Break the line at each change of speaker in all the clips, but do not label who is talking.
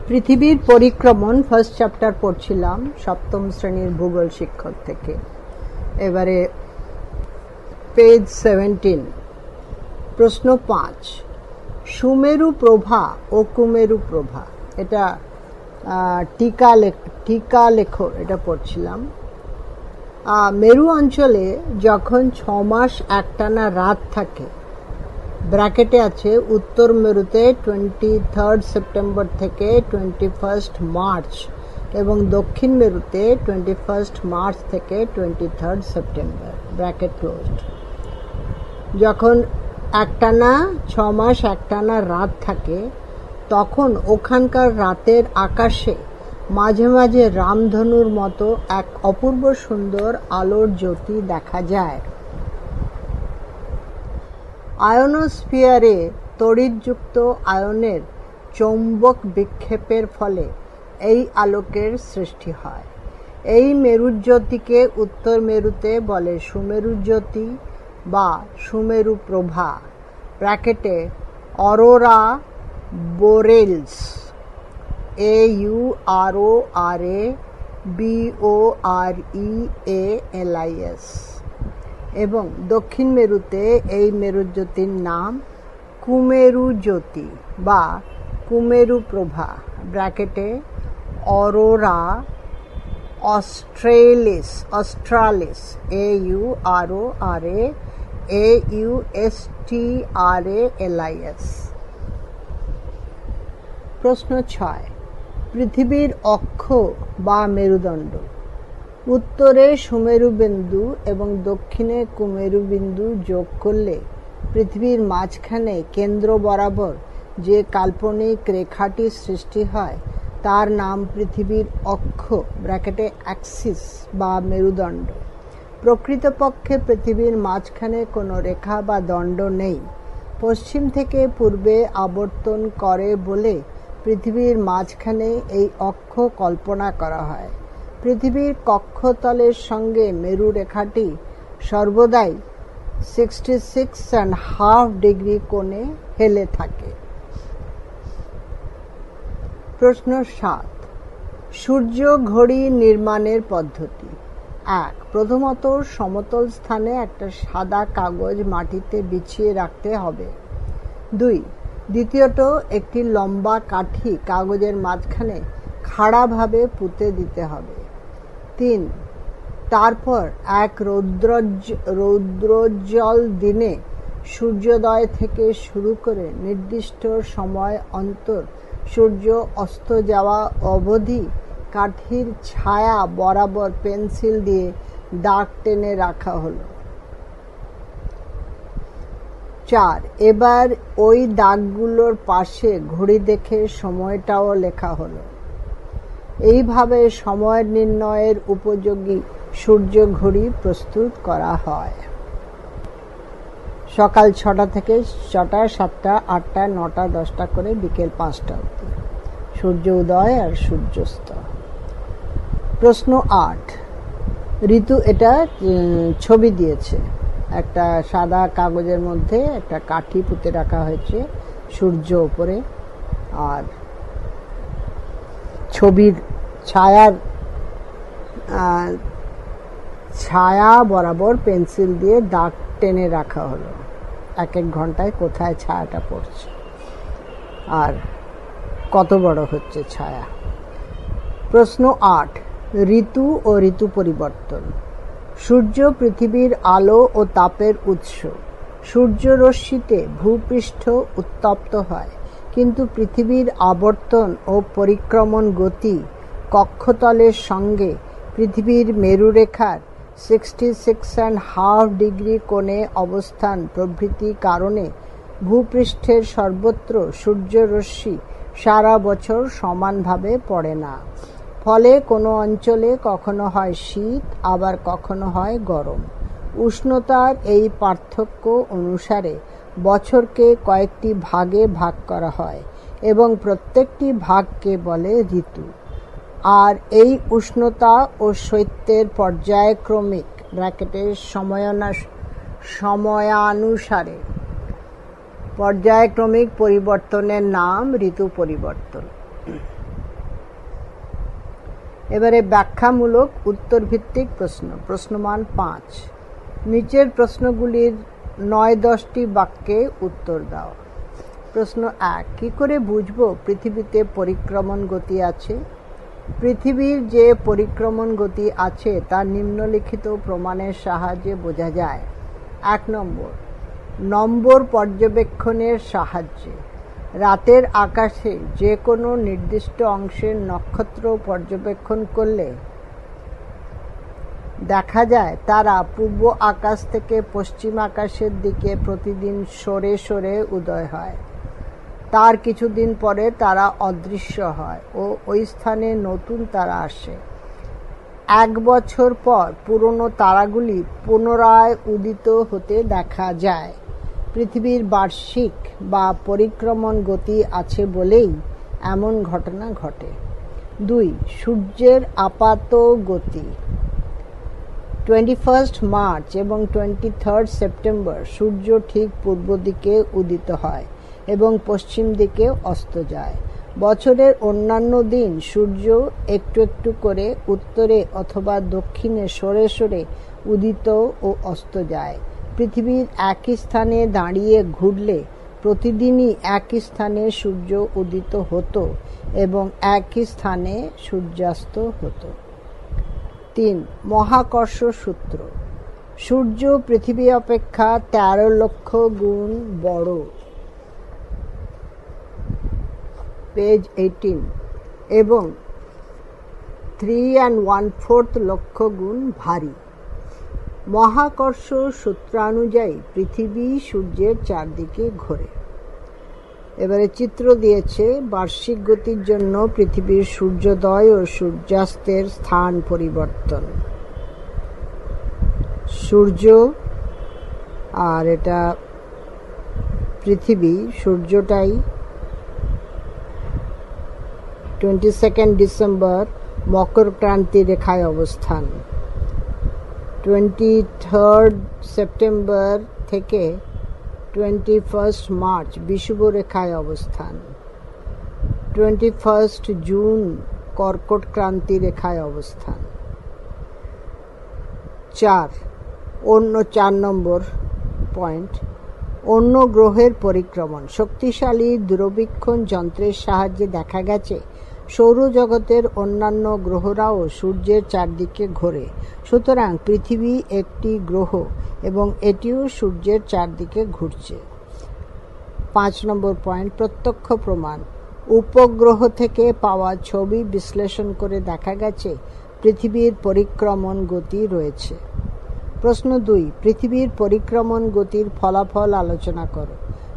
পৃথিবীর পরিক্রমণ first chapter পড়ছিলাম সপ্তম শ্রেণীর ভূগোল শিক্ষক থেকে। এবারে পেজ 17, প্রশ্ন 5, সুমেরু প্রভা ও কুমেরু প্রভা। এটা টিকা লেখো এটা পড়ছিলাম। মেরু অঞ্চলে যখন 6 মাস একটানা রাত থাকে, ব্র্যাকেটে আছে উত্তর মেরুতে 23 সেপ্টেম্বর থেকে 21 মার্চ এবং দক্ষিণ মেরুতে 21 মার্চ থেকে 23 সেপ্টেম্বর, ব্র্যাকেট ক্লোজড। যখন একটানা 6 মাস একটানা রাত থাকে, তখন ওখানকার রাতের আকাশে মাঝে মাঝে রামধনুর মতো এক অপূর্ব সুন্দর আলোর জ্যোতি দেখা যায়। আয়নোস্ফিয়ারে তড়িৎযুক্ত আয়নের চৌম্বক বিক্ষেপের ফলে এই আলোকের সৃষ্টি হয়। এই মেরুজ্যোতিকে উত্তর মেরুতে বলে সুমেরু জ্যোতি বা সুমেরু প্রভা, ব্র্যাকেটে অরোরা বোরেলস, AURORABOREALIS, এবং দক্ষিণ মেরুতে এই মেরুজ্যোতির নাম কুমেরু জ্যোতি বা কুমেরু প্রভা, ব্র্যাকেটে অরোরা অস্ট্রালিস, AURORAAUSTRALIS। প্রশ্ন 6, পৃথিবীর অক্ষ বা মেরুদণ্ড। উত্তরে সুমেরু বিন্দু এবং দক্ষিণে কুমেরু বিন্দু যোগ করলে পৃথিবীর মাঝখানে কেন্দ্র বরাবর যে কাল্পনিক রেখাটি সৃষ্টি হয় তার নাম পৃথিবীর অক্ষ, ব্র্যাকেটে অ্যাক্সিস বা মেরুদণ্ড। প্রকৃতপক্ষে পৃথিবীর মাঝখানে কোনো রেখা বা দণ্ড নেই। পশ্চিম থেকে পূর্বে আবর্তন করে বলে পৃথিবীর মাঝখানে এই অক্ষ কল্পনা করা হয়। পৃথিবীর কক্ষতলের সঙ্গে মেরু রেখাটি সর্বদাই 66.5 ডিগ্রি কোণে হেলে থাকে। প্রশ্ন 7, সূর্য ঘড়ি নির্মাণের পদ্ধতি। 1. প্রথমত সমতল স্থানে একটা সাদা কাগজ মাটিতে বিছিয়ে রাখতে হবে। 2. দ্বিতীয়ত একটি লম্বা কাঠি কাগজের মাঝখানে খাড়াভাবে পুঁতে দিতে হবে। 3. তারপর এক রৌদ্রোজ্জ্বল দিনে সূর্যোদয় থেকে শুরু করে নির্দিষ্ট সময় অন্তর সূর্য অস্ত যাওয়া অবধি কাঠির ছায়া বরাবর পেন্সিল দিয়ে দাগ টেনে রাখা হলো। 4. এবার ওই দাগগুলোর পাশে ঘড়ি দেখে সময়টাও লেখা হলো। এইভাবে সময় নির্ণয়ের উপযোগী সূর্য ঘড়ি প্রস্তুত করা হয়। সকাল 6টা থেকে 6টা, 7টা, 8টা, 9টা, 10টা করে বিকেল 5টা অবধি সূর্য উদয় আর সূর্যাস্ত। প্রশ্ন 8, ঋতু। এটা ছবি দিয়েছে, একটা সাদা কাগজের মধ্যে একটা কাঠি পুঁতে রাখা হয়েছে সূর্য উপরে, আর ছবির ছায়া বরাবর পেন্সিল দিয়ে দাগ টেনে রাখা হলো। এক এক ঘন্টায় কোথায় ছায়াটা পড়ছে আর কত বড় হচ্ছে ছায়া। প্রশ্ন 8, ঋতু ও ঋতু পরিবর্তন। সূর্য পৃথিবীর আলো ও তাপের উৎস। সূর্যরশ্মিতে ভূপৃষ্ঠ উত্তপ্ত হয়, কিন্তু পৃথিবীর আবর্তন ও পরিক্রমণ গতি, কক্ষতলের সঙ্গে পৃথিবীর মেরুরেখার 66.5 ডিগ্রি কোণে অবস্থান প্রভৃতি কারণে ভূপৃষ্ঠের সর্বত্র সূর্যরশ্মি সারা বছর সমানভাবে পড়ে না। ফলে কোনো অঞ্চলে কখনো হয় শীত, আবার কখনো হয় গরম। উষ্ণতার এই পার্থক্য অনুসারে বছরকে কয়েকটি ভাগে ভাগ করা হয় এবং প্রত্যেকটি ভাগকে বলে ঋতু। আর এই উষ্ণতা ও শৈত্যের পর্যায়ক্রমিক, ব্র্যাকেটে সময়ানুসারে পর্যায়ক্রমিক পরিবর্তনের নাম ঋতু পরিবর্তন। এবারে ব্যাখ্যামূলক উত্তরভিত্তিক প্রশ্ন। প্রশ্নমান 5। নিচের প্রশ্নগুলির 9-10টি বাক্যে উত্তর দাও। প্রশ্ন 1। কি করে বুঝব পৃথিবীতে পরিক্রমণ গতি আছে? পৃথিবীর যে পরিক্রমণ গতি আছে তা নিম্নলিখিত প্রমাণের সাহায্যে বোঝা যায়। 1 নম্বর পর্যবেক্ষণের সাহায্যে। রাতের আকাশে যে কোনো নির্দিষ্ট অংশের নক্ষত্র পর্যবেক্ষণ করলে দেখা যায় তারা পূর্ব আকাশ থেকে পশ্চিম আকাশের দিকে প্রতিদিন সরে সরে উদয় হয়। তার কিছুদিন পরে তারা অদৃশ্য হয় ও ওই স্থানে নতুন তারা আসে। 1 বছর পর পুরনো তারাগুলি পুনরায় উদিত হতে দেখা যায়। পৃথিবীর বার্ষিক বা পরিক্রমণ গতি আছে বলেই এমন ঘটনা ঘটে। 2 সূর্যের আপাত গতি। 21 মার্চ এবং 23 সেপ্টেম্বর সূর্য ঠিক পূর্ব দিকে উদিত হয় এবং পশ্চিম দিকে অস্ত যায়। বছরের অন্যান্য দিন সূর্য একটু একটু করে উত্তরে অথবা দক্ষিণে সরে সরে উদিত ও অস্ত যায়। পৃথিবীর একই স্থানে দাঁড়িয়ে ঘুরলে প্রতিদিনই একই স্থানে সূর্য উদিত হতো এবং একই স্থানে সূর্যাস্ত হতো। 3 মহাকর্ষ সূত্র। সূর্য পৃথিবী অপেক্ষা 13 লক্ষ গুণ বড়, পেজ 18, এবং 3 1/4 লক্ষ গুণ ভারী। মহাকর্ষ সূত্রানুযায়ী পৃথিবী সূর্যের চারদিকে ঘোরে। এবারে চিত্র দিয়েছে বার্ষিক গতির জন্য পৃথিবীর সূর্যোদয় ও সূর্যাস্তের স্থান পরিবর্তন। সূর্য আর এটা পৃথিবী, সূর্যটাই 22 ডিসেম্বর মকর ক্রান্তি রেখায় অবস্থান, 23 সেপ্টেম্বর থেকে 21 মার্চ বিষুব রেখায় অবস্থান, 21 জুন কর্কট ক্রান্তি রেখায় অবস্থান। 4 নম্বর পয়েন্ট, অন্য গ্রহের পরিক্রমণ। শক্তিশালী দূরবীক্ষণ যন্ত্রের সাহায্যে দেখা গেছে সৌরজগতের অন্যান্য গ্রহরাও সূর্যের চারদিকে ঘোরে। সুতরাং পৃথিবী একটি গ্রহ এবং এটিও সূর্যের চারদিকে ঘুরছে। 5 নম্বর পয়েন্ট, প্রত্যক্ষ প্রমাণ। উপগ্রহ থেকে পাওয়া ছবি বিশ্লেষণ করে দেখা গেছে পৃথিবীর পরিক্রমণ গতি রয়েছে। প্রশ্ন 2, পৃথিবীর পরিক্রমণ গতির ফলাফল আলোচনা করো।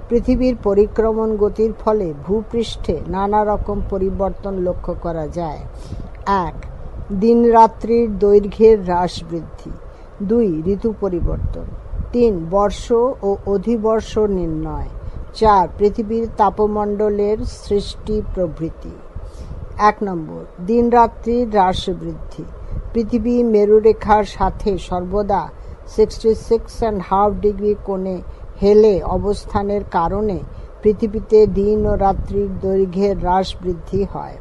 পৃথিবীর পরিক্রমণ গতির ফলে ভূপৃষ্ঠে নানা রকম পরিবর্তন লক্ষ্য করা যায়। 1 দিন রাত্রির দৈর্ঘ্যের হ্রাস বৃদ্ধি। 2 ঋতু পরিবর্তন। 3 বর্ষ ও অধিবর্ষ নির্ণয়। 4 পৃথিবীর তাপমণ্ডলের সৃষ্টি প্রভৃতি। 1 নম্বর, দিন রাত্রির হ্রাস বৃদ্ধি। পৃথিবী মেরুরেখার সাথে সর্বদা 66.5 ডিগ্রি কোণে হেলে অবস্থানের কারণে পৃথিবীতে দিন ও রাত্রির দৈর্ঘ্যের হ্রাস বৃদ্ধি হয়।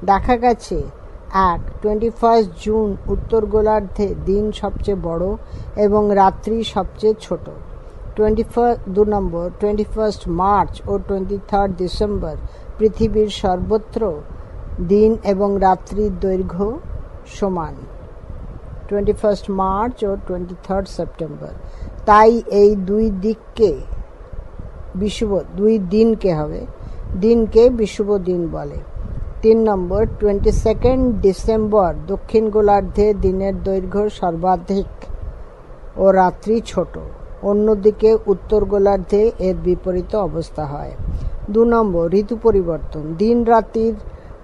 দেখা গেছে 21 জুন উত্তর গোলার্ধে দিন সবচেয়ে বড় এবং রাত্রি সবচেয়ে ছোট। 2 নম্বর, 21 মার্চ ও 23 ডিসেম্বর পৃথিবীর সর্বত্র দিন এবং রাত্রির দৈর্ঘ্য সমান। 21 মার্চ ও 23 সেপ্টেম্বর। তাই এই দিনকে বিষুব দিন বলে। 3 নম্বর, 22 ডিসেম্বর দক্ষিণ গোলার্ধে দিনের দৈর্ঘ্য সর্বাধিক ও রাত্রি ছোট, অন্যদিকে উত্তর গোলার্ধে এর বিপরীত অবস্থা হয়। 2 নম্বর, ঋতু পরিবর্তন। দিন রাত্রির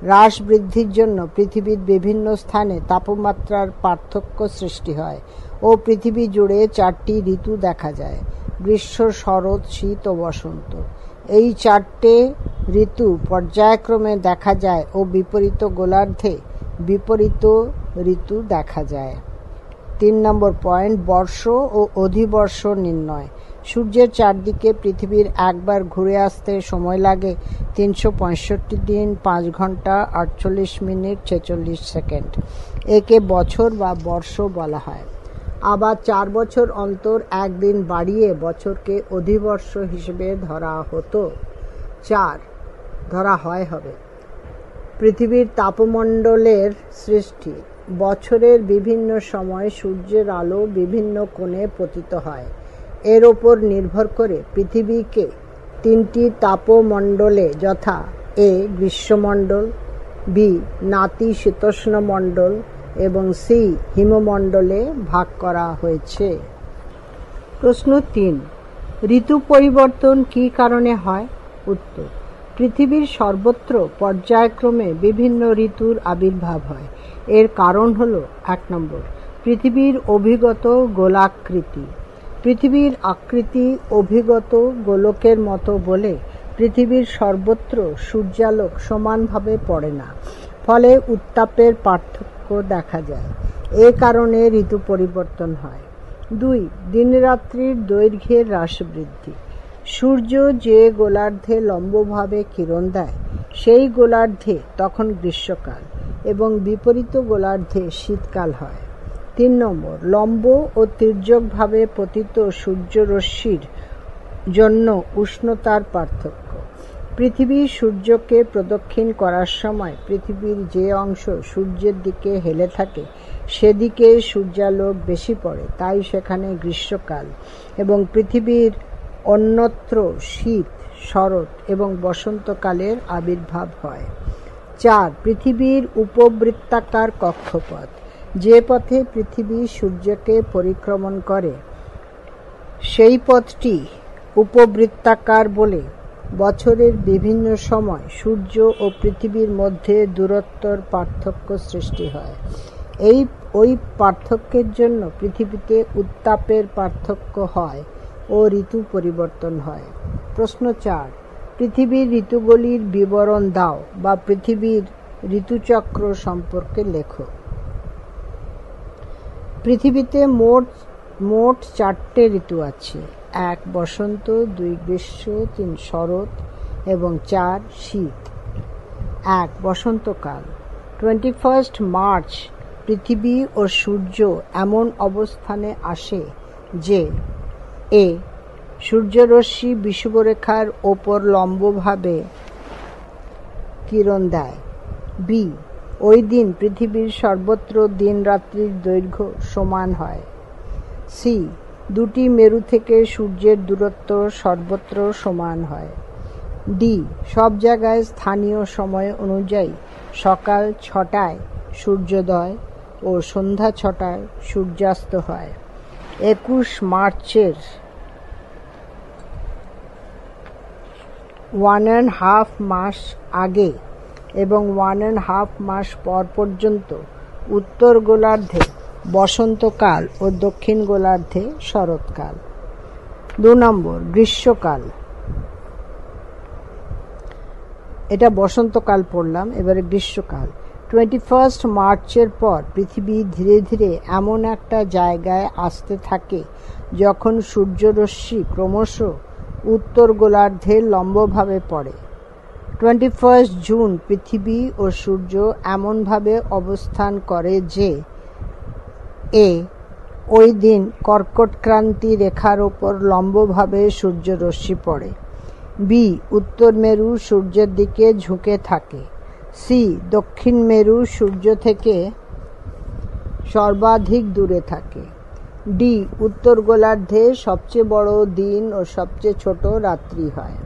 হ্রাস বৃদ্ধির জন্য পৃথিবীর বিভিন্ন স্থানে তাপমাত্রার পার্থক্য সৃষ্টি হয় ও পৃথিবী জুড়ে 4টি ঋতু দেখা যায়: গ্রীষ্ম, শরৎ, শীত ও বসন্ত। এই 4টে ঋতু পর্যায়ক্রমে দেখা যায় ও বিপরীত গোলার্ধে বিপরীত ঋতু দেখা যায়। 3 নম্বর পয়েন্ট, বর্ষ ও অধিবর্ষ নির্ণয়। সূর্যের চারদিকে পৃথিবীর একবার ঘুরে আসতে সময় লাগে 365 দিন 5 ঘন্টা 48 মিনিট 46 সেকেন্ড। একে বছর বা বর্ষ বলা হয়। আবার 4 বছর অন্তর একদিন বাড়িয়ে বছরকে অধিবর্ষ হিসেবে ধরা হবে। পৃথিবীর তাপমণ্ডলের সৃষ্টি। বছরের বিভিন্ন সময় সূর্যের আলো বিভিন্ন কোণে পতিত হয়। এর ওপর নির্ভর করে পৃথিবীকে 3টি তাপমণ্ডলে যথা এ গ্রীষ্মমণ্ডল, বি নাতিশীতোষ্ণ মণ্ডল এবং সি হিমমণ্ডলে ভাগ করা হয়েছে। প্রশ্ন 3, ঋতু পরিবর্তন কী কারণে হয়? উত্তর, পৃথিবীর সর্বত্র পর্যায়ক্রমে বিভিন্ন ঋতুর আবির্ভাব হয়। এর কারণ হল 1 নম্বর, পৃথিবীর অভিগত গোলাকৃতি। পৃথিবীর আকৃতি অভিগত গোলকের মতো বলে পৃথিবীর সর্বত্র সূর্যালোক সমানভাবে পড়ে না, ফলে উত্তাপের পার্থক্য দেখা যায়। এ কারণে ঋতু পরিবর্তন হয়। 2, দিনরাত্রির দৈর্ঘ্যের হ্রাস বৃদ্ধি। সূর্য যে গোলার্ধে লম্বভাবে কিরণ দেয় সেই গোলার্ধে তখন গ্রীষ্মকাল এবং বিপরীত গোলার্ধে শীতকাল হয়। 3 নম্বর, লম্ব ও তির্যকভাবে পতিত সূর্যরশ্মির জন্য উষ্ণতার পার্থক্য। পৃথিবী সূর্যকে প্রদক্ষিণ করার সময় পৃথিবীর যে অংশ সূর্যের দিকে হেলে থাকে সেদিকে সূর্যালোক বেশি পড়ে, তাই সেখানে গ্রীষ্মকাল এবং পৃথিবীর অন্যত্র শীত, শরৎ এবং বসন্তকালের আবির্ভাব হয়। 4, পৃথিবীর উপবৃত্তাকার কক্ষপথ। যে পথে পৃথিবী সূর্যকে পরিক্রমণ করে সেই পথটি উপবৃত্তাকার বলে বছরের বিভিন্ন সময় সূর্য ও পৃথিবীর মধ্যে দূরত্বের পার্থক্য সৃষ্টি হয়। ওই পার্থক্যের জন্য পৃথিবীতে উত্তাপের পার্থক্য হয় ও ঋতু পরিবর্তন হয়। প্রশ্ন 4, পৃথিবীর ঋতুগুলির বিবরণ দাও বা পৃথিবীর ঋতুচক্র সম্পর্কে লেখো। পৃথিবীতে মোট 4টে ঋতু আছে। 1 বসন্ত, 2 গ্রীষ্ম, 3 শরৎ এবং 4 শীত। 1 বসন্তকাল। 21 মার্চ পৃথিবী ও সূর্য এমন অবস্থানে আসে যে এ সূর্যরশ্মি বিষুবরেখার ওপর লম্বভাবে কিরণ দেয়, বি ওই দিন পৃথিবীর সর্বত্র দিন রাত্রির দৈর্ঘ্য সমান হয়, সি দুটি মেরু থেকে সূর্যের দূরত্ব সর্বত্র সমান হয়, ডি সব জায়গায় স্থানীয় সময় অনুযায়ী সকাল 6টায় সূর্যোদয় ও সন্ধ্যা 6টায় সূর্যাস্ত হয়। 21 মার্চের 1.5 মাস আগে এবং 1.5 মাস পর পর্যন্ত উত্তর গোলার্ধে বসন্তকাল ও দক্ষিণ গোলার্ধে শরৎকাল। 2 নম্বর, গ্রীষ্মকাল। এটা বসন্তকাল পড়লাম, এবারে গ্রীষ্মকাল। 21 মার্চের পর পৃথিবী ধীরে ধীরে এমন একটা জায়গায় আসতে থাকে যখন সূর্যরশ্মি ক্রমশ উত্তর গোলার্ধে লম্বভাবে পড়ে। 21 জুন পৃথিবী ও সূর্য এমনভাবে অবস্থান করে যে ওই দিন কর্কটক্রান্তি রেখার ওপর লম্বভাবে সূর্যরশ্মি পড়ে, বি উত্তর মেরু সূর্যের দিকে ঝুঁকে থাকে, সি দক্ষিণ মেরু সূর্য থেকে সর্বাধিক দূরে থাকে, ডি উত্তর গোলার্ধে সবচেয়ে বড় দিন ও সবচেয়ে ছোট রাত্রি হয়।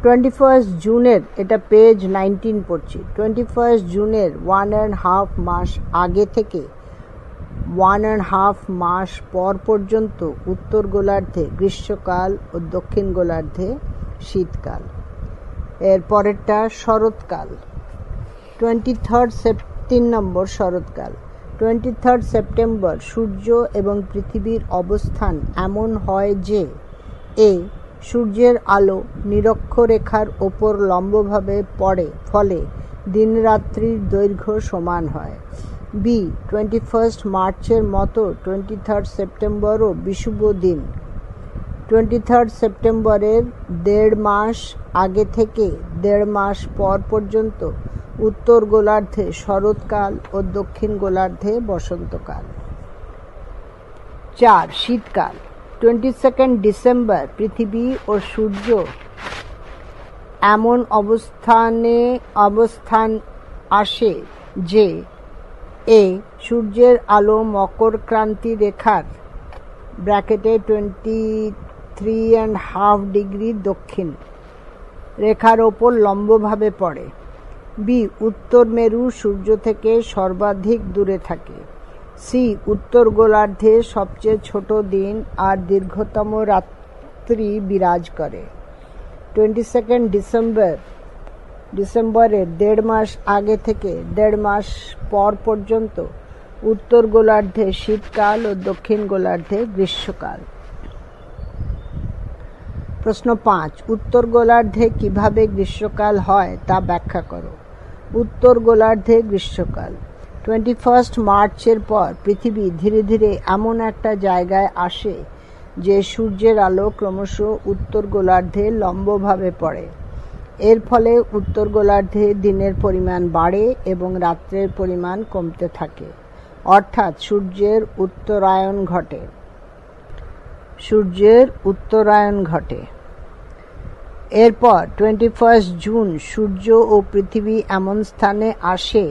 21 জুনের, এটা পেজ 19 পড়ছি, 21 জুনের 1.5 মাস আগে থেকে 1.5 মাস পর পর্যন্ত উত্তর গোলার্ধে গ্রীষ্মকাল ও দক্ষিণ গোলার্ধে শীতকাল। এর পরেরটা শরৎকাল। 3 নম্বর শরৎকাল। 23 সেপ্টেম্বর সূর্য এবং পৃথিবীর অবস্থান এমন হয় যে সূর্যের আলো নিরক্ষরেখার ওপর লম্বভাবে পড়ে, ফলে দিন রাত্রির দৈর্ঘ্য সমান হয়, বি 21 মার্চের মতো 23 সেপ্টেম্বরও বিষুব দিন 23 সেপ্টেম্বরের 1.5 মাস আগে থেকে 1.5 মাস পর পর্যন্ত উত্তর গোলার্ধে শরৎকাল ও দক্ষিণ গোলার্ধে বসন্তকাল। 4. শীতকাল। 22 ডিসেম্বর পৃথিবী ও সূর্য এমন অবস্থান আসে যে সূর্যের আলো মকর ক্রান্তি রেখার (23.5 ডিগ্রি দক্ষিণ) রেখার ওপর লম্বভাবে পড়ে। বি. উত্তর মেরু সূর্য থেকে সর্বাধিক দূরে থাকে। সি. উত্তর গোলার্ধে সবচেয়ে ছোট দিন আর দীর্ঘতম রাত্রি বিরাজ করে। 22 ডিসেম্বরের 1.5 মাস আগে থেকে 1.5 মাস পর পর্যন্ত উত্তর গোলার্ধে শীতকাল ও দক্ষিণ গোলার্ধে গ্রীষ্মকাল। প্রশ্ন 5. উত্তর গোলার্ধে কিভাবে গ্রীষ্মকাল হয় তা ব্যাখ্যা করো। উত্তর গোলার্ধে গ্রীষ্মকাল। 21 মার্চের পর পৃথিবী ধীরে ধীরে এমন একটা জায়গায় আসে যে সূর্যের আলো ক্রমশ উত্তর গোলার্ধে লম্বভাবে পড়ে। এর ফলে উত্তর গোলার্ধে দিনের পরিমাণ বাড়ে এবং রাত্রের পরিমাণ কমতে থাকে, অর্থাৎ সূর্যের উত্তরায়ণ ঘটে। এরপর 21 জুন সূর্য ও পৃথিবী এমন স্থানে আসে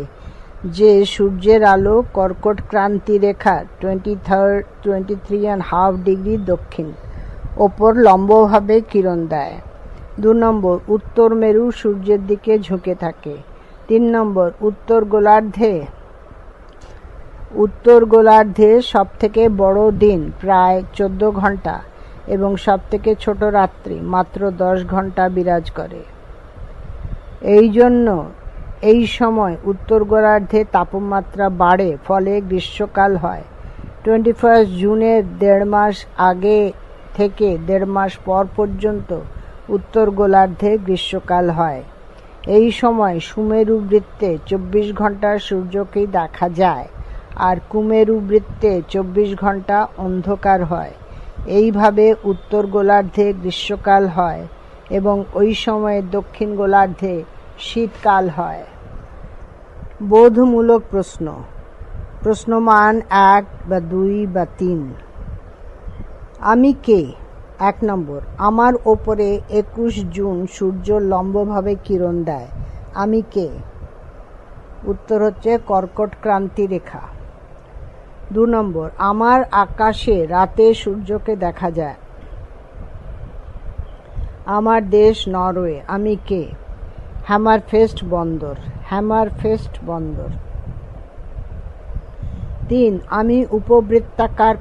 যে সূর্যের আলো কর্কট ক্রান্তি রেখার 23.5 ডিগ্রি দক্ষিণ ওপর লম্বভাবে কিরণ দেয়। 2 নম্বর, উত্তর মেরু সূর্যের দিকে ঝুঁকে থাকে। 3 নম্বর, উত্তর গোলার্ধে সবথেকে বড় দিন প্রায় 14 ঘন্টা এবং সবথেকে ছোট রাত্রি মাত্র 10 ঘন্টা বিরাজ করে। এই সময় উত্তর গোলার্ধে তাপমাত্রা বাড়ে, ফলে গ্রীষ্মকাল হয়। 21 জুনের 1.5 মাস আগে থেকে 1.5 মাস পর পর্যন্ত উত্তর গোলার্ধে গ্রীষ্মকাল হয়। এই সময় সুমেরু বৃত্তে 24 ঘন্টা সূর্যকেই দেখা যায় আর কুমেরু বৃত্তে 24 ঘন্টা অন্ধকার হয়। এইভাবে উত্তর গোলার্ধে গ্রীষ্মকাল হয় এবং ওই সময়ে দক্ষিণ গোলার্ধে শীতকাল হয়। বোধমূলক প্রশ্ন। প্রশ্নমান 1 বা 2 বা 3। আমি কে? 1 নম্বর, আমার ওপরে 21 জুন সূর্য লম্বভাবে কিরণ দেয়। আমি কে? উত্তর হচ্ছে কর্কট ক্রান্তি রেখা। 2 নম্বর, আমার আকাশে রাতে সূর্যকে দেখা যায়। আমার দেশ নরওয়ে। আমি কে? হ্যামারফেস্ট বন্দর। 3. আমি উপবৃত্তাকার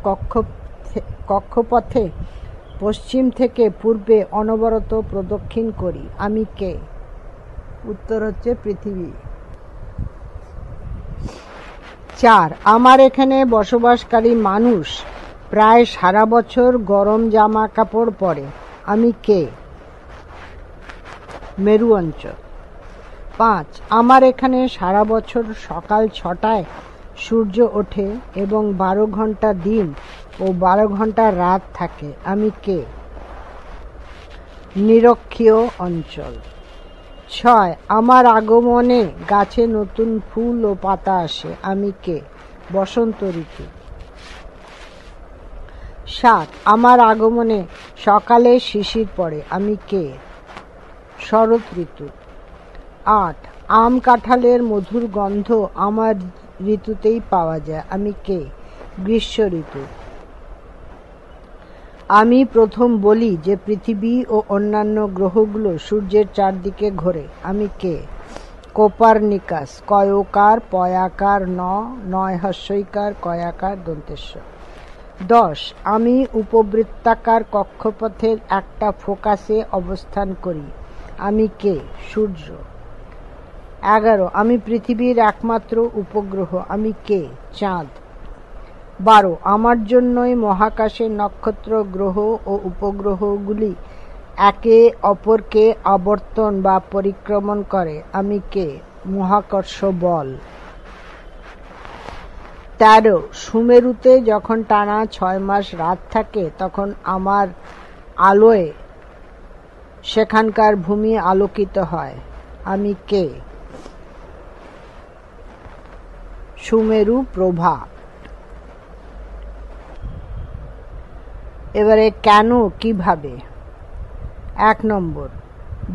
কক্ষপথে পশ্চিম থেকে পূর্বে অনবরত প্রদক্ষিণ করি। আমি কে? উত্তর হচ্ছে পৃথিবী। 4. আমার এখানে বসবাসকারী মানুষ প্রায় সারা বছর গরম জামা কাপড় পরে। আমি কে? মেরু অঞ্চল। 5. আমার এখানে সারা বছর সকাল 6টায় সূর্য ওঠে এবং 12 ঘন্টা দিন ও 12 ঘন্টা রাত থাকে। আমি কে? নিরক্ষীয় অঞ্চল। 6. আমার আগমনে গাছে নতুন ফুল ও পাতা আসে। আমি কে? বসন্ত ঋতু। 7. আমার আগমনে সকালে শিশির পড়ে। আমি কে? শরৎ ঋতু। 8. আম কাঁঠালের মধুর গন্ধ আমার ঋতুতেই পাওয়া যায়। আমি কে? গ্রীষ্ম ঋতু। আমি প্রথম বলি যে পৃথিবী ও অন্যান্য গ্রহগুলো সূর্যের চারদিকে ঘোরে। আমি কে? কোপারনিকাস। কয়কার পয়াকার নয় হস্যইকার কয়াকার দন্তেশ্ব। 10. আমি উপবৃত্তাকার কক্ষপথের একটা ফোকাসে অবস্থান করি। আমি কে? সূর্য। 11. আমি পৃথিবীর একমাত্র উপগ্রহ। আমি কে? চাঁদ। 12. আমার জন্যই মহাকাশের নক্ষত্র, গ্রহ ও উপগ্রহগুলি একে অপরকে আবর্তন বা পরিক্রমণ করে। আমি কে? মহাকর্ষ বল। 13. সুমেরুতে যখন টানা 6 মাস রাত থাকে তখন আমার আলোয় সেখানকার ভূমি আলোকিত হয়। আমি কে? সুমেরু প্রভা। এবারে কেন, কিভাবে? 1 নম্বর,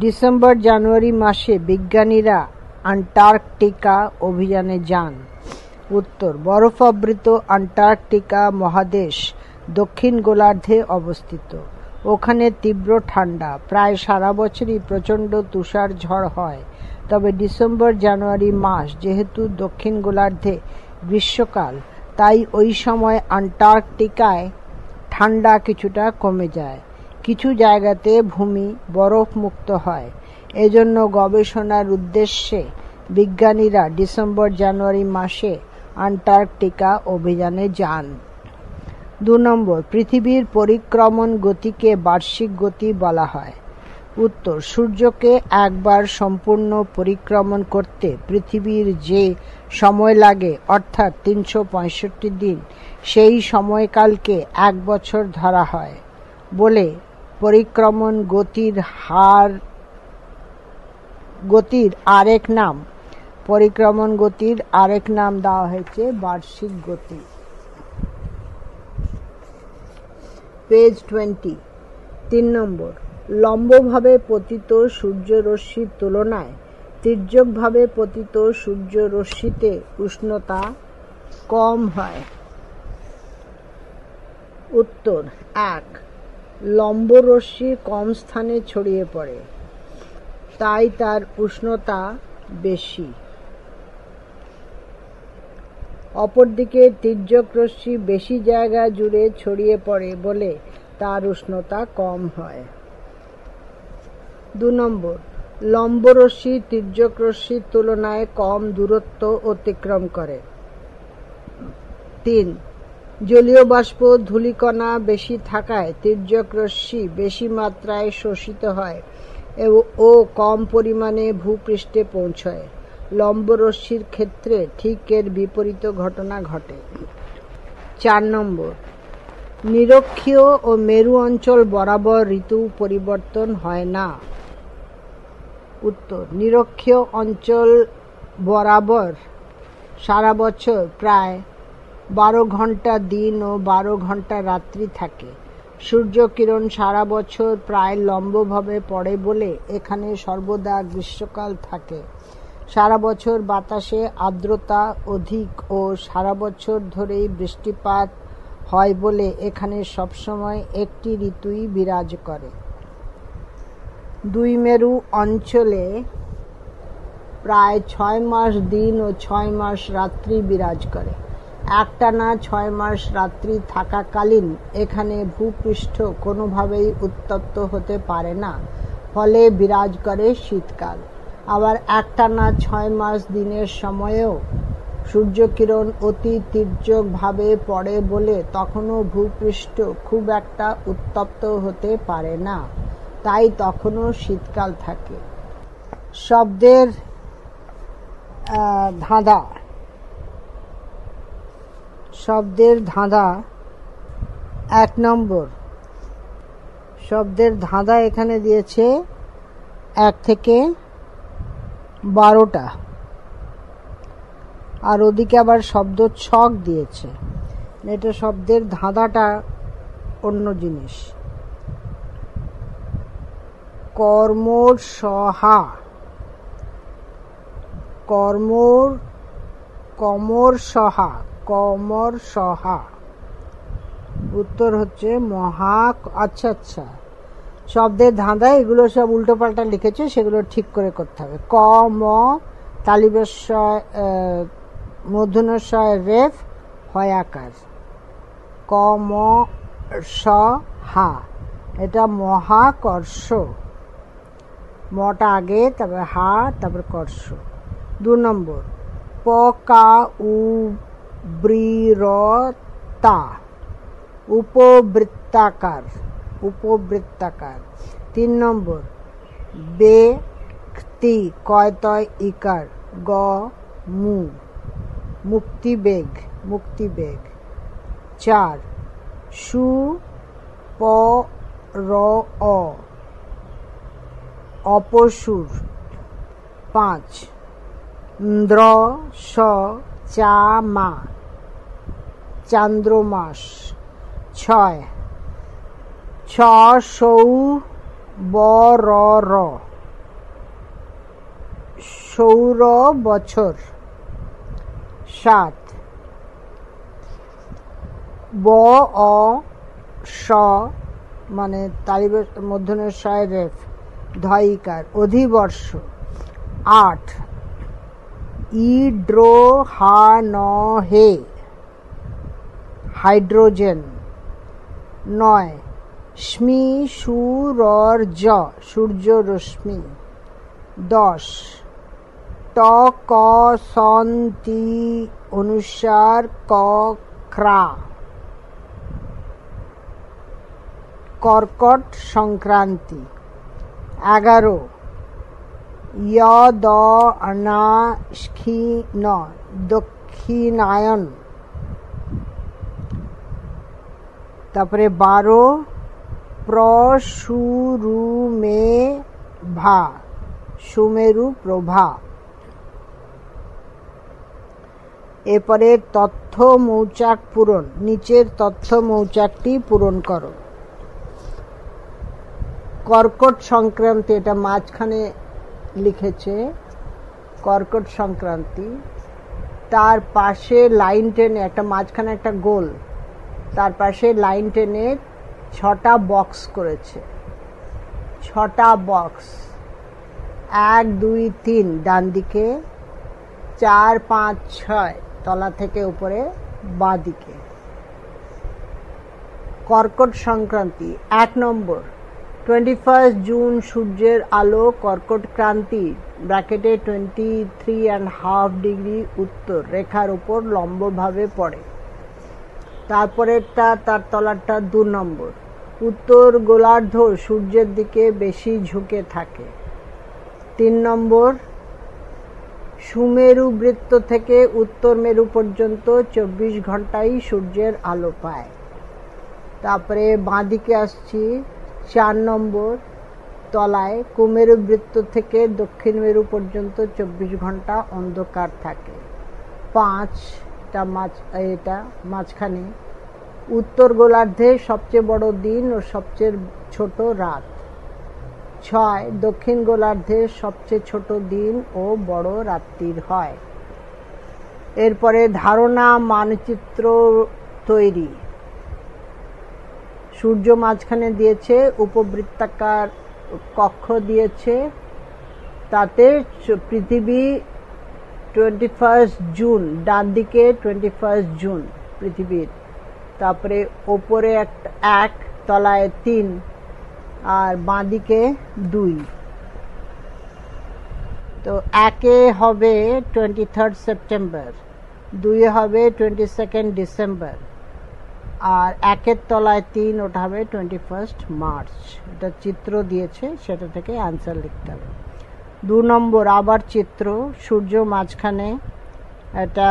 ডিসেম্বর জানুয়ারি মাসে বিজ্ঞানীরা অ্যান্টার্কটিকা অভিযানে যান। উত্তর, বরফাবৃত অ্যান্টার্কটিকা মহাদেশ দক্ষিণ গোলার্ধে অবস্থিত। ওখানে তীব্র ঠান্ডা, প্রায় সারা বছরই প্রচণ্ড তুষার ঝড় হয়। তবে ডিসেম্বর জানুয়ারি মাস যেহেতু দক্ষিণ গোলার্ধে গ্রীষ্মকাল, তাই ওই সময় অ্যান্টার্কটিকায় ঠান্ডা কিছুটা কমে যায়। কিছু জায়গাতে ভূমি বরফমুক্ত হয়। এজন্য গবেষণার উদ্দেশ্যে বিজ্ঞানীরা ডিসেম্বর জানুয়ারি মাসে অ্যান্টার্কটিকা অভিযানে যান। 2 নম্বর, পৃথিবীর পরিক্রমণ গতিকে বার্ষিক গতি বলা হয়। উত্তর, সূর্যকে একবার সম্পূর্ণ পরিক্রমণ করতে পৃথিবীর যে সময় লাগে, অর্থাৎ 365 দিন, সেই সময়কালকে 1 বছর ধরা হয় বলে পরিক্রমণ গতির আরেক নাম দেওয়া হয়েছে বার্ষিক গতি। পেজ 20। 3 নম্বর, লম্বভাবে পতিত সূর্যরশ্মির তুলনায় তির্যকভাবে পতিত সূর্যরশ্মিতে উষ্ণতা কম হয়। উত্তর, 1, লম্বরশ্মি কম স্থানে ছড়িয়ে পড়ে, তাই তার উষ্ণতা বেশি। অপরদিকে তির্যক রশ্মি বেশি জায়গা জুড়ে ছড়িয়ে পড়ে বলে তার উষ্ণতা কম হয়। 2 নম্বর, লম্বরশ্মি তির্যক রশ্মির তুলনায় কম দূরত্ব অতিক্রম করে। 3, জলীয় বাষ্প ধূলিকণা বেশি থাকায় তির্যক রশ্মি বেশি মাত্রায় শোষিত হয় ও কম পরিমাণে ভূপৃষ্ঠে পৌঁছয়। লম্বরশ্মির ক্ষেত্রে ঠিক এর বিপরীত ঘটনা ঘটে। 4 নম্বর, নিরক্ষীয় ও মেরু অঞ্চল বরাবর ঋতু পরিবর্তন হয় না। উত্তর, নিরক্ষীয় অঞ্চল বরাবর সারা বছর প্রায় 12 ঘন্টা দিন ও 12 ঘন্টা রাত্রি থাকে। সূর্যকিরণ সারা বছর প্রায় লম্বভাবে পড়ে বলে এখানে সর্বদা গ্রীষ্মকাল থাকে। সারা বছর বাতাসে আর্দ্রতা অধিক ও সারা বছর ধরেই বৃষ্টিপাত হয় বলে এখানে সবসময় একটি ঋতুই বিরাজ করে। 2 মেরু অঞ্চলে প্রায় 6 মাস দিন ও 6 মাস রাত্রি বিরাজ করে। একটানা 6 মাস রাত্রি থাকাকালীন এখানে ভূপৃষ্ঠ কোনোভাবেই উত্তপ্ত হতে পারে না, ফলে বিরাজ করে শীতকাল। আবার একটানা 6 মাস দিনের সময়েও সূর্যকিরণ অতি তির্যকভাবে পড়ে বলে তখনও ভূপৃষ্ঠ খুব একটা উত্তপ্ত হতে পারে না, তাই তখনও শীতকাল থাকে। শব্দের ধাঁধা 1 নম্বর, শব্দের ধাঁধা এখানে দিয়েছে 1 থেকে 12টা, আর ওদিকে আবার শব্দ ছক দিয়েছে। এটা শব্দের ধাঁধাটা অন্য জিনিস। কর্মরসহা, কমরসহা। উত্তর হচ্ছে আচ্ছা, শব্দের ধাঁধা এগুলো সব উল্টো পাল্টা লিখেছে, সেগুলো ঠিক করে করতে হবে। ক ম তালিবেশ্বয় মূর্ধন্যস্বয় রেফ হয়াকার, ক ম স হা, এটা মহাকর্ষ, মটা আগে, তারপর হা, তারপর কর্ষ। 2 নম্বর, প কা উ বৃরতা, উপবৃত্তাকার। 3 নম্বর, ব্যক্তি কয়তয় ইকার, গ মু, মুক্তিবেগ। 4, র অ অপসুর 5 দ্র স চা মা চান্দ্রমাস 6 ছ সৌ ব র র সৌর বছর 7 ব অ স মানে তালিবের মধ্যনের শয় রেফ ধইকার অধিবর্ষ 8 ই ড্রো হা ন হে হাইড্রোজেন 9 স্মি সু রর জ সূর্য রশ্মি 10 ট ক সন তি অনুসার ক খ্রা কর্কট সংক্রান্তি 11 য় দ না স্খি ন দক্ষিণায়ন তারপরে 12 প্রসুরু মে ভা সুমেরু প্রভা। এরপরে তথ্য মৌচাক পূরণ, নিচের তথ্য মৌচাকটি পূরণ করো। কর্কট সংক্রান্তি, এটা মাঝখানে লিখেছে কর্কট সংক্রান্তি, তার পাশে লাইন টেনে একটা মাঝখানে একটা গোল, তার পাশে লাইন টেনে 6টা বক্স করেছে। 6টা বক্স 1 2 3 ডান দিকে, 4 5 6 তলা থেকে উপরে বাঁ দিকে। কর্কট সংক্রান্তি 1 নম্বর 21 জুন সূর্যের আলো কর্কট ক্রান্তি ব্র্যাকেটে 23.5 ডিগ্রি উত্তর রেখার উপর লম্বভাবে পড়ে। তারপরেরটা তার তলারটা 2 নম্বর উত্তর গোলার্ধ সূর্যের দিকে বেশি ঝুঁকে থাকে। 3 নম্বর সুমেরু বৃত্ত থেকে উত্তর মেরু পর্যন্ত 24 ঘন্টায় সূর্যের আলো পায়। তারপরে বাঁদিকে আসছি 4 নম্বর তলায় কুমেরু বৃত্ত থেকে দক্ষিণ মেরু পর্যন্ত 24 ঘন্টা অন্ধকার থাকে। 5টা এটা মাঝখানে উত্তর গোলার্ধে সবচেয়ে বড় দিন ও সবচেয়ে ছোট রাত। 6 দক্ষিণ গোলার্ধে সবচেয়ে ছোট দিন ও বড় রাত্রির হয়। এরপরে ধারণা মানচিত্র তৈরি। সূর্য মাঝখানে দিয়েছে, উপবৃত্তাকার কক্ষ দিয়েছে, তাতে পৃথিবী 21 জুন ডান দিকে 21 জুন পৃথিবীর, তারপরে ওপরে 1 তলায় 3 আর বাঁদিকে 2। তো 1-এ হবে 23 সেপ্টেম্বর, 2-এ হবে 22 ডিসেম্বর, আর 1-এর তলায় 3 ওটা হবে 21 মার্চ। এটা চিত্র দিয়েছে, সেটা থেকে অ্যান্সার লিখতে হবে। 2 নম্বর আবার চিত্র, সূর্য মাঝখানে, এটা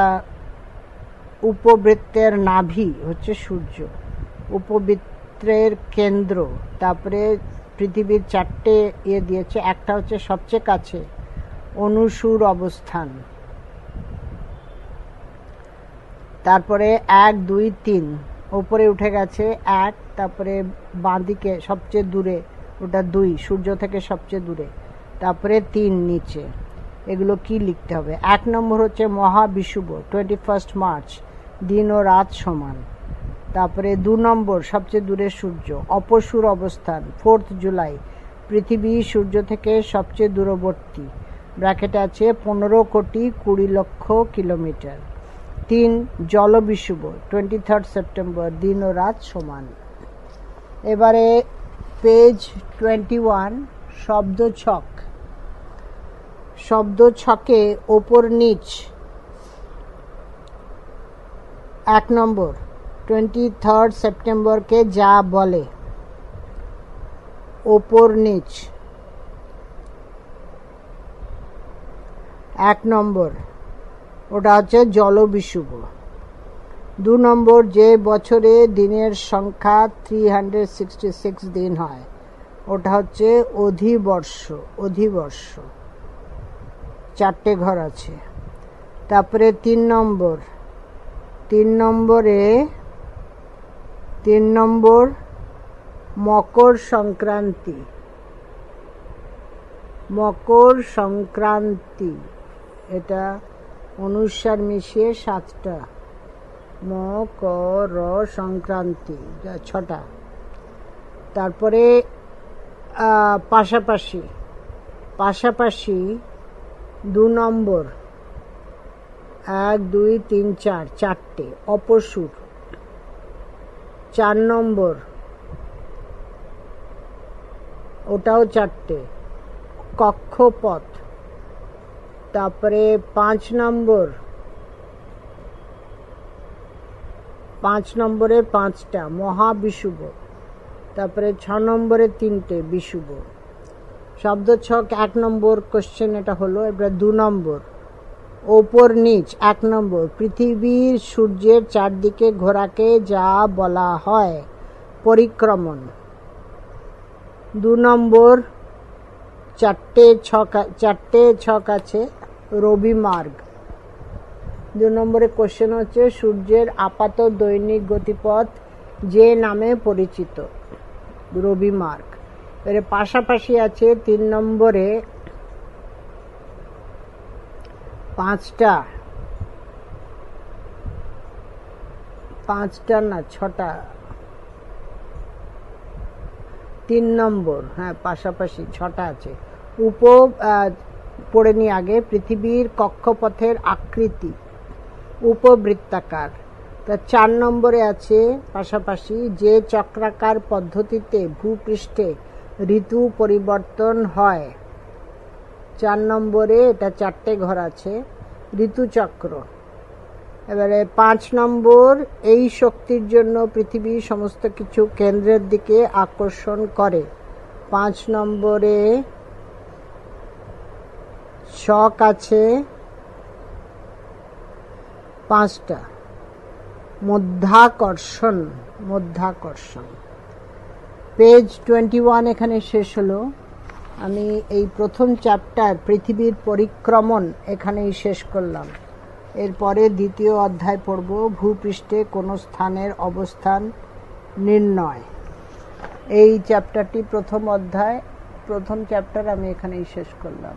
উপবৃত্তের নাভি হচ্ছে সূর্য, উপবৃত্তের কেন্দ্র, তারপরে পৃথিবীর 4টে দিয়েছে, একটা হচ্ছে সবচেয়ে কাছে অনুসুর অবস্থান, তারপরে 1 2 3 উপরে উঠে গেছে 1, তারপরে বাঁদিকে সবচেয়ে দূরে ওটা 2 সূর্য থেকে সবচেয়ে দূরে, তারপরে 3 নিচে। এগুলো কি লিখতে হবে? 1 নম্বর হচ্ছে মহাবিষুব 21 মার্চ, দিন ও রাত সমান। তারপরে 2 নম্বর সবচেয়ে দূরে সূর্য, অপসুর অবস্থান 4 জুলাই, পৃথিবী সূর্য থেকে সবচেয়ে দূরবর্তী, ব্র্যাকেটে আছে 15 কোটি 20 লক্ষ কিলোমিটার। 3 জলবিষুব 23 সেপ্টেম্বর, দিন ও রাত সমান। এবারে পেজ 21 শব্দছক। শব্দছকে ওপর নিচ। 1 নম্বর 23 সেপ্টেম্বরকে যা বলে, ওপর নিচ। 1 নম্বর ওটা হচ্ছে জলবিষুব। 2 নম্বর, যে বছরে দিনের সংখ্যা 366 দিন হয় ওটা হচ্ছে অধিবর্ষ। অধিবর্ষ 4টে ঘর আছে। তারপরে 3 নম্বর, 3 নম্বর মকর সংক্রান্তি। মকর সংক্রান্তি এটা অনুসার মিশিয়ে 7টা। মকর সংক্রান্তি 6টা। তারপরে পাশাপাশি 2 নম্বর, 1 2 3 4 4টে অপসূর। 4 নম্বর ওটাও 4টে কক্ষপথ। তারপরে 5 নম্বরে 5টা মহাবিষুব। তারপরে 6 নম্বরে 3টে বিষুব। শব্দ ছক 1 নম্বর কোশ্চেন এটা হলো। এবার 2 নম্বর, ওপর নিচ। 1 নম্বর, পৃথিবীর সূর্যের চারদিকে ঘোরাকে যা বলা হয় পরিক্রমণ। 2 নম্বর, 4টে ছক আছে রবি মার্গ। 2 নম্বরে কোশ্চেন হচ্ছে সূর্যের আপাত দৈনিক গতিপথ যে নামে পরিচিত রবি মার্গ। এর পাশাপাশি আছে 3 নম্বরে 5টা না 6টা। 3 নম্বর, হ্যাঁ পাশাপাশি 6টা আছে। পড়ে নি আগে। পৃথিবীর কক্ষপথের আকৃতি উপবৃত্তাকার। তা 4 নম্বরে আছে পাশাপাশি যে চক্রাকার পদ্ধতিতে ভূপৃষ্ঠে ঋতু পরিবর্তন হয়। 4 নম্বরে এটা 4টে ঘর আছে ঋতুচক্র। এবারে 5 নম্বর, এই শক্তির জন্য পৃথিবী সমস্ত কিছু কেন্দ্রের দিকে আকর্ষণ করে। 5 নম্বরে ছক আছে 5টা। মধ্যাকর্ষণ। পেজ 21 এখানে শেষ হলো। আমি এই প্রথম চ্যাপ্টার পৃথিবীর পরিক্রমণ এখানেই শেষ করলাম। এরপরে দ্বিতীয় অধ্যায় পড়ব ভূপৃষ্ঠে কোনো স্থানের অবস্থান নির্ণয়। এই চ্যাপ্টারটি প্রথম চ্যাপ্টার আমি এখানেই শেষ করলাম।